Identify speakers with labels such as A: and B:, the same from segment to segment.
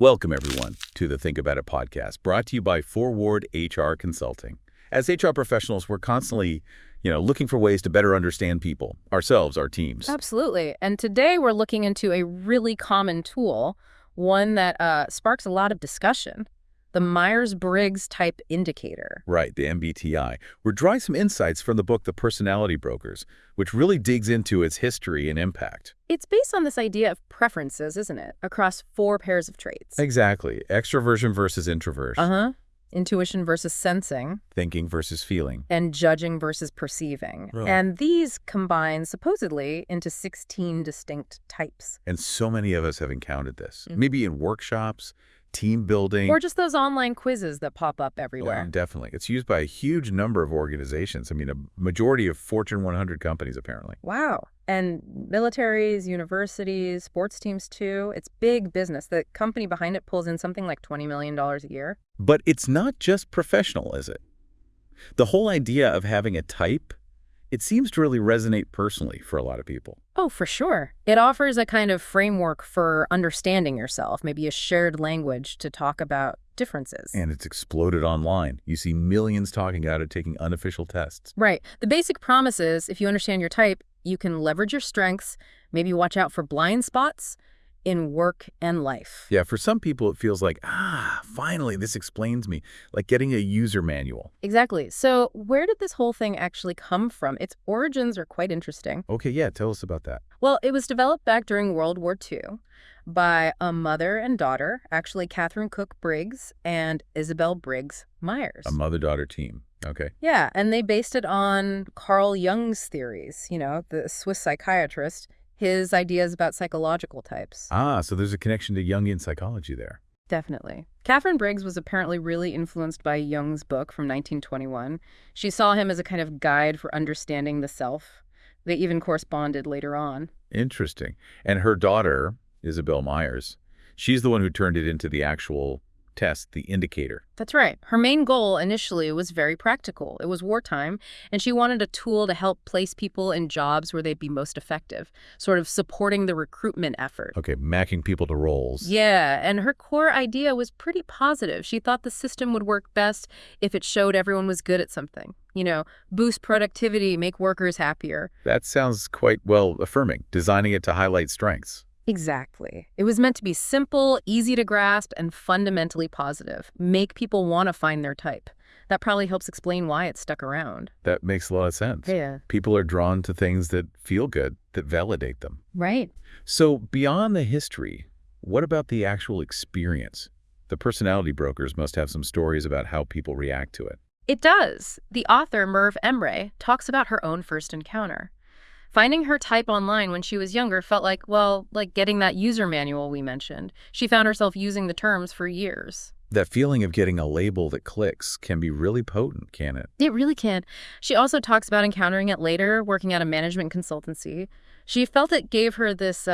A: Welcome, everyone, to the Think About It podcast, brought to you by Forward HR Consulting. As HR professionals, we're constantly, looking for ways to better understand people, ourselves, our teams.
B: Absolutely. And today we're looking into a really common tool, one that sparks a lot of discussion, the Myers-Briggs type indicator.
A: Right, the MBTI. We're drawing some insights from the book The Personality Brokers, which really digs into its history and impact.
B: It's based on this idea of preferences, isn't it, across 4 pairs of traits.
A: Exactly. Extroversion versus introversion.
B: Intuition versus sensing.
A: Thinking versus feeling.
B: And judging versus perceiving.
A: Really?
B: And these combine, supposedly, into 16 distinct types.
A: And so many of us have encountered this, maybe in workshops, team building.
B: Or just those online quizzes that pop up everywhere.
A: Definitely. It's used by a huge number of organizations. I mean, a majority of Fortune 100 companies, apparently.
B: Wow. And militaries, universities, sports teams, too. It's big business. The company behind it pulls in something like $20 million a year.
A: But it's not just professional, is it? The whole idea of having a type, it seems to really resonate personally for a lot of people.
B: Oh, for sure. It offers a kind of framework for understanding yourself, maybe a shared language to talk about differences.
A: And it's exploded online. You see millions talking about it, taking unofficial tests.
B: Right. The basic promise is, if you understand your type, you can leverage your strengths, maybe watch out for blind spots in work and life.
A: Yeah, for some people it feels like, finally, this explains me, like getting a user manual.
B: Exactly. So where did this whole thing actually come from? Its origins are quite interesting.
A: Okay, yeah, tell us about that.
B: Well, it was developed back during World War II by a mother and daughter, actually Catherine Cook Briggs and Isabel Briggs Myers.
A: A mother-daughter team. Okay.
B: Yeah, and they based it on Carl Jung's theories, the Swiss psychiatrist, his ideas about psychological types.
A: So there's a connection to Jungian psychology there.
B: Definitely. Catherine Briggs was apparently really influenced by Jung's book from 1921. She saw him as a kind of guide for understanding the self. They even corresponded later on.
A: Interesting. And her daughter, Isabel Myers, she's the one who turned it into the actual test, the indicator.
B: That's right. Her main goal initially was very practical. It was wartime, and she wanted a tool to help place people in jobs where they'd be most effective, sort of supporting the recruitment effort.
A: Okay, matching people to roles.
B: Yeah, and her core idea was pretty positive. She thought the system would work best if it showed everyone was good at something. Boost productivity, make workers happier.
A: That sounds quite, affirming, designing it to highlight strengths.
B: Exactly. It was meant to be simple, easy to grasp, and fundamentally positive. Make people want to find their type. That probably helps explain why it stuck around.
A: That makes a lot of sense.
B: Yeah.
A: People are drawn to things that feel good, that validate them.
B: Right.
A: So beyond the history, what about the actual experience? The personality brokers must have some stories about how people react to it.
B: It does. The author, Merv Emre, talks about her own first encounter. Finding her type online when she was younger felt like getting that user manual we mentioned. She found herself using the terms for years.
A: That feeling of getting a label that clicks can be really potent, can't it?
B: It really can. She also talks about encountering it later, working at a management consultancy. She felt it gave her this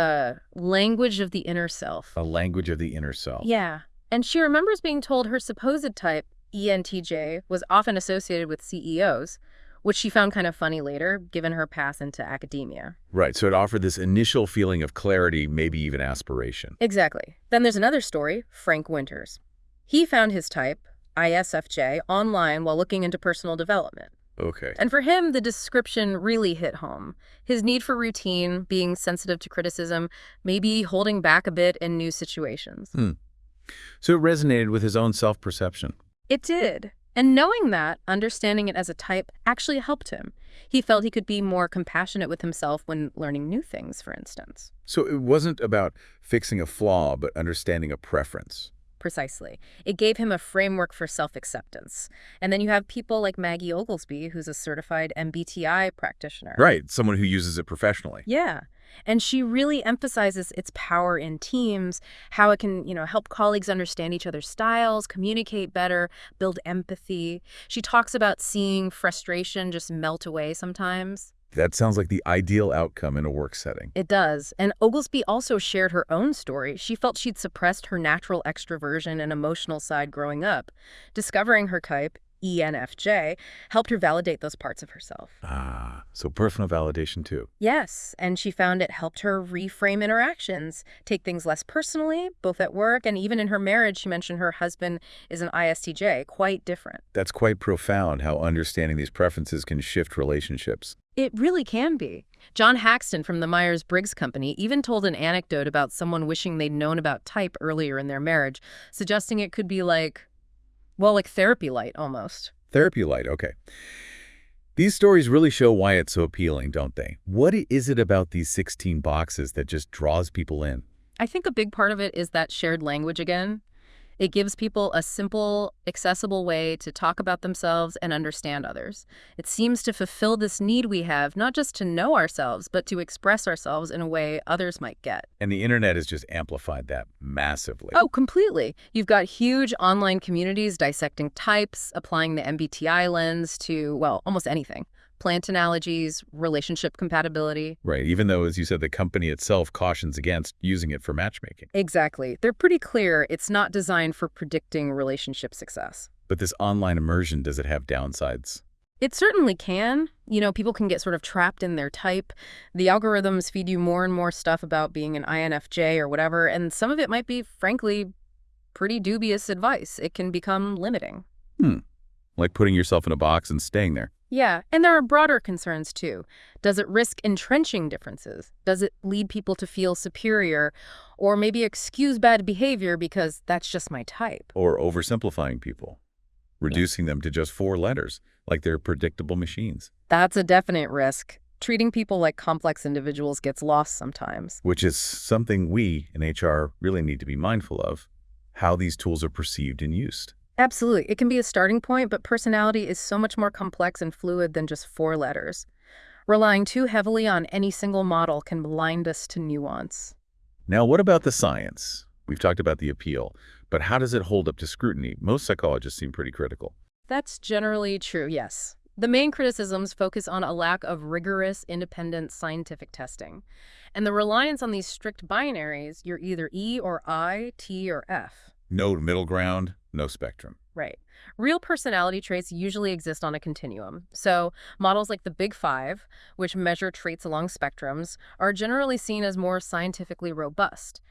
B: language of the inner self.
A: A language of the inner self.
B: Yeah. And she remembers being told her supposed type, ENTJ, was often associated with CEOs, which she found kind of funny later, given her path into academia.
A: Right, so it offered this initial feeling of clarity, maybe even aspiration.
B: Exactly. Then there's another story, Frank Winters. He found his type, ISFJ, online while looking into personal development.
A: Okay.
B: And for him, the description really hit home. His need for routine, being sensitive to criticism, maybe holding back a bit in new situations.
A: So it resonated with his own self-perception.
B: It did. And knowing that, understanding it as a type, actually helped him. He felt he could be more compassionate with himself when learning new things, for instance.
A: So it wasn't about fixing a flaw, but understanding a preference.
B: Precisely. It gave him a framework for self-acceptance. And then you have people like Maggie Oglesby, who's a certified MBTI practitioner.
A: Right, someone who uses it professionally.
B: Yeah. And she really emphasizes its power in teams, how it can, help colleagues understand each other's styles, communicate better, build empathy. She talks about seeing frustration just melt away sometimes.
A: That sounds like the ideal outcome in a work setting.
B: It does. And Oglesby also shared her own story. She felt she'd suppressed her natural extroversion and emotional side growing up. Discovering her type, ENFJ, helped her validate those parts of herself.
A: Ah, so personal validation too.
B: Yes, and she found it helped her reframe interactions, take things less personally, both at work and even in her marriage. She mentioned her husband is an ISTJ, quite different.
A: That's quite profound how understanding these preferences can shift relationships.
B: It really can be. John Haxton from the Myers-Briggs company even told an anecdote about someone wishing they'd known about type earlier in their marriage, suggesting it could be like, well, like therapy light almost.
A: Therapy light, okay. These stories really show why it's so appealing, don't they? What is it about these 16 boxes that just draws people in?
B: I think a big part of it is that shared language again. It gives people a simple, accessible way to talk about themselves and understand others. It seems to fulfill this need we have, not just to know ourselves, but to express ourselves in a way others might get.
A: And the internet has just amplified that massively.
B: Oh, completely. You've got huge online communities dissecting types, applying the MBTI lens to, well, almost anything. Plant analogies, relationship compatibility.
A: Right, even though, as you said, the company itself cautions against using it for matchmaking.
B: Exactly. They're pretty clear it's not designed for predicting relationship success.
A: But this online immersion, does it have downsides?
B: It certainly can. You know, people can get sort of trapped in their type. The algorithms feed you more and more stuff about being an INFJ or whatever, and some of it might be, frankly, pretty dubious advice. It can become limiting.
A: Like putting yourself in a box and staying there.
B: Yeah, and there are broader concerns, too. Does it risk entrenching differences? Does it lead people to feel superior or maybe excuse bad behavior because that's just my type?
A: Or oversimplifying people, reducing them to just 4 letters, like they're predictable machines.
B: That's a definite risk. Treating people like complex individuals gets lost sometimes.
A: Which is something we in HR really need to be mindful of, how these tools are perceived and used.
B: Absolutely. It can be a starting point, but personality is so much more complex and fluid than just 4 letters. Relying too heavily on any single model can blind us to nuance.
A: Now, what about the science? We've talked about the appeal, but how does it hold up to scrutiny? Most psychologists seem pretty critical.
B: That's generally true, yes. The main criticisms focus on a lack of rigorous, independent scientific testing. And the reliance on these strict binaries, you're either E or I, T or F.
A: No middle ground, no spectrum.
B: Right. Real personality traits usually exist on a continuum. So models like the Big Five, which measure traits along spectrums, are generally seen as more scientifically robust.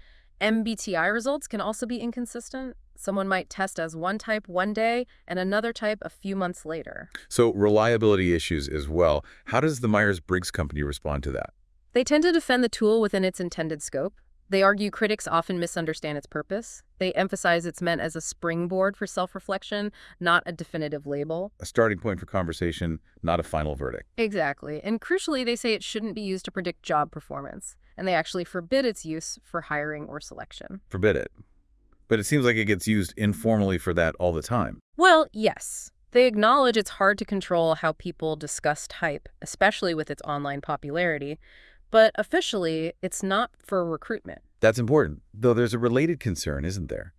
B: MBTI results can also be inconsistent. Someone might test as one type one day and another type a few months later.
A: So reliability issues as well. How does the Myers-Briggs company respond to that?
B: They tend to defend the tool within its intended scope. They argue critics often misunderstand its purpose. They emphasize it's meant as a springboard for self-reflection, not a definitive label.
A: A starting point for conversation, not a final verdict.
B: Exactly. And crucially, they say it shouldn't be used to predict job performance. And they actually forbid its use for hiring or selection.
A: Forbid it. But it seems like it gets used informally for that all the time.
B: Well, yes. They acknowledge it's hard to control how people discuss type, especially with its online popularity. But officially, it's not for recruitment.
A: That's important, though there's a related concern, isn't there,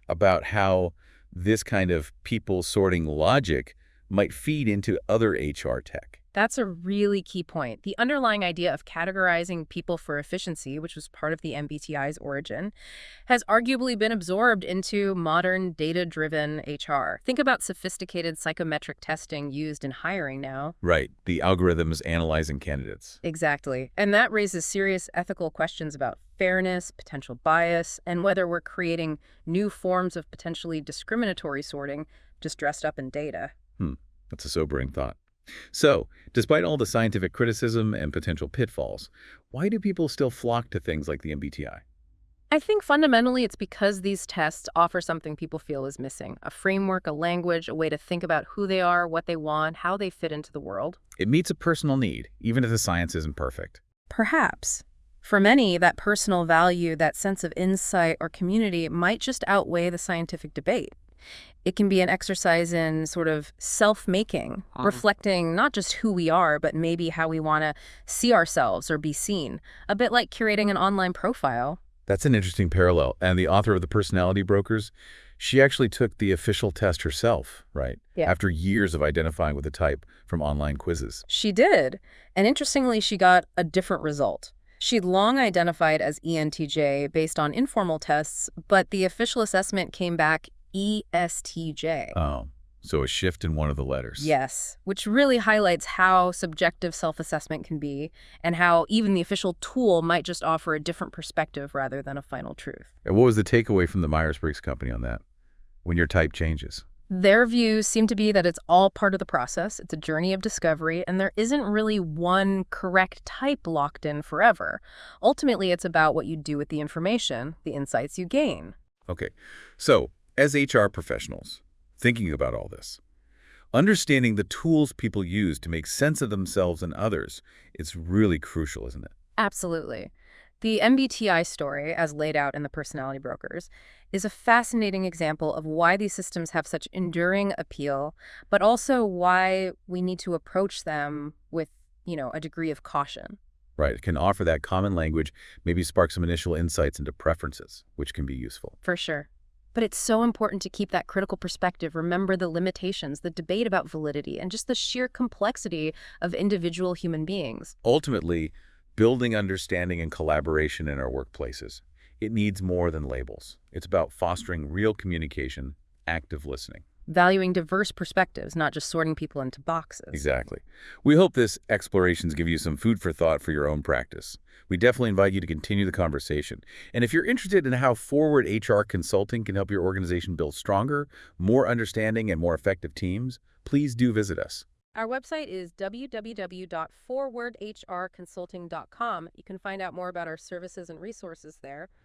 A: about how this kind of people sorting logic might feed into other HR tech.
B: That's a really key point. The underlying idea of categorizing people for efficiency, which was part of the MBTI's origin, has arguably been absorbed into modern data-driven HR. Think about sophisticated psychometric testing used in hiring now.
A: Right, the algorithms analyzing candidates.
B: Exactly. And that raises serious ethical questions about fairness, potential bias, and whether we're creating new forms of potentially discriminatory sorting just dressed up in data.
A: That's a sobering thought. So, despite all the scientific criticism and potential pitfalls, why do people still flock to things like the MBTI?
B: I think fundamentally it's because these tests offer something people feel is missing. A framework, a language, a way to think about who they are, what they want, how they fit into the world.
A: It meets a personal need, even if the science isn't perfect.
B: Perhaps. For many, that personal value, that sense of insight or community might just outweigh the scientific debate. It can be an exercise in sort of self-making, reflecting not just who we are, but maybe how we want to see ourselves or be seen. A bit like curating an online profile.
A: That's an interesting parallel. And the author of The Personality Brokers, she actually took the official test herself, right?
B: Yeah.
A: After years of identifying with the type from online quizzes.
B: She did. And interestingly, she got a different result. She'd long identified as ENTJ based on informal tests, but the official assessment came back ESTJ.
A: Oh, So a shift in one of the letters.
B: Yes, which really highlights how subjective self-assessment can be and how even the official tool might just offer a different perspective rather than a final truth.
A: And what was the takeaway from the Myers-Briggs company on that? When your type changes.
B: Their views seem to be that it's all part of the process, it's a journey of discovery, and there isn't really one correct type locked in forever. Ultimately, it's about what you do with the information, the insights you gain.
A: Okay, so as HR professionals, thinking about all this, understanding the tools people use to make sense of themselves and others is really crucial, isn't it?
B: Absolutely. The MBTI story, as laid out in The Personality Brokers, is a fascinating example of why these systems have such enduring appeal, but also why we need to approach them with, a degree of caution.
A: Right, it can offer that common language, maybe spark some initial insights into preferences, which can be useful.
B: For sure. But it's so important to keep that critical perspective, remember the limitations, the debate about validity, and just the sheer complexity of individual human beings.
A: Ultimately, building understanding and collaboration in our workplaces, it needs more than labels. It's about fostering real communication, active listening.
B: Valuing diverse perspectives, not just sorting people into boxes.
A: Exactly. We hope this explorations give you some food for thought for your own practice. We definitely invite you to continue the conversation. And if you're interested in how Forward HR Consulting can help your organization build stronger, more understanding, and more effective teams, please do visit us.
B: Our website is www.forwardhrconsulting.com. You can find out more about our services and resources there.